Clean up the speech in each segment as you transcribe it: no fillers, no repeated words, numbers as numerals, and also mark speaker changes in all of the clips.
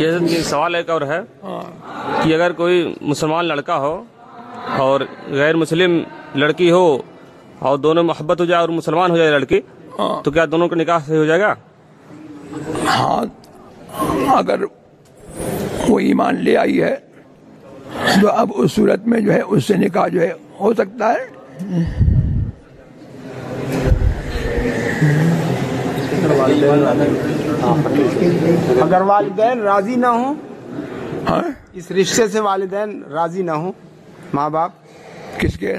Speaker 1: یہ سوال ایک اور ہے کہ اگر کوئی مسلمان لڑکا ہو اور غیر مسلم لڑکی ہو اور دونوں محبت ہو جائے اور مسلمان ہو جائے لڑکی، تو کیا دونوں کا نکاح صحیح ہو جائے گا؟
Speaker 2: ہاں، اگر وہ ایمان لے آئی ہے تو اب اس صورت میں جو ہے اس سے نکاح جو ہے ہو سکتا ہے۔
Speaker 3: اگر والدین راضی نہ ہوں،
Speaker 2: ہاں،
Speaker 3: اس رشتے سے والدین راضی نہ ہوں، ماں باپ
Speaker 2: کس کے؟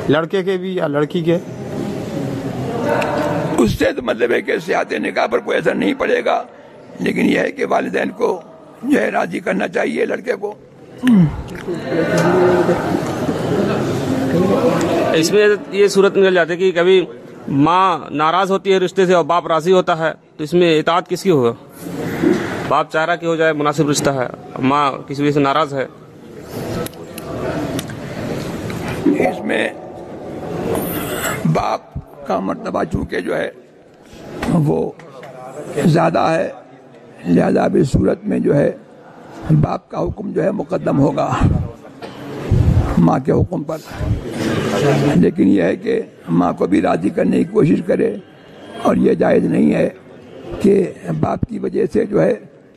Speaker 3: لڑکے کے بھی یا لڑکی کے،
Speaker 2: اس سے تو مطلب ہے کہ صحت نکاح پر کوئی اثر نہیں پڑے گا، لیکن یہ ہے کہ والدین کو جو ہے راضی کرنا چاہیے لڑکے کو۔
Speaker 1: اس میں یہ صورت نکل جاتی ہے کہ کبھی ماں ناراض ہوتی ہے رشتے سے اور باپ راضی ہوتا ہے، تو اس میں اطاعت کس کی ہوگا؟ باپ چاہ رہا کہ ہو جائے، مناسب رشتہ ہے، ماں کسی وجہ سے ناراض ہے۔
Speaker 2: اس میں باپ کا مرتبہ چونکہ جو ہے وہ زیادہ ہے، لہذا بھی صورت میں جو ہے باپ کا حکم جو ہے مقدم ہوگا ماں کے حکم پر، لیکن یہ ہے کہ ماں کو بھی راضی کرنے کی کوشش کرے، اور یہ جائز نہیں ہے کہ باپ کی وجہ سے جو ہے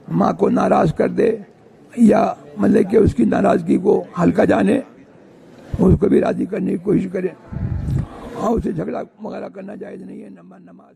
Speaker 2: ماں کو ناراض کر دے، یا مطلب کہ اس کی ناراضگی کو ہلکا جانے، اس کو بھی راضی کرنے کی کوشش کرے، اور اسے جھگڑا وغیرہ کرنا جائز نہیں ہے۔ نماز